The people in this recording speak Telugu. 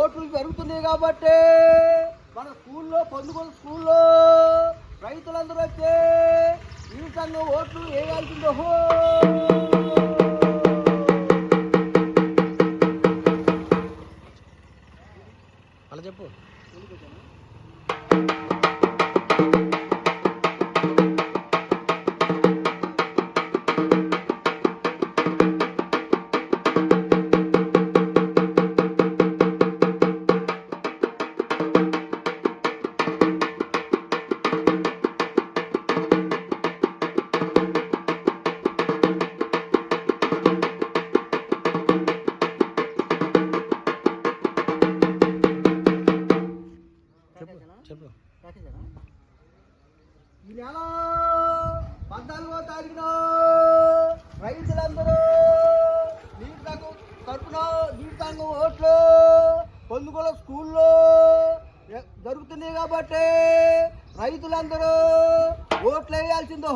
ఓట్లు జరుగుతున్నాయి కాబట్టి మన స్కూల్లో పొందుగోలు స్కూల్లో రైతులందరూ వచ్చే ఈ సంఘం ఓట్లు వేయాల్సిందో. అలా చెప్పు. చెప్పు. ఈ నెల 14వ తారీఖున రైతులందరూ నీటి సంఘం ఓట్లు పొందుగోల స్కూల్లో జరుగుతున్నాయి కాబట్టి రైతులందరూ ఓట్లు వేయాల్సిందో.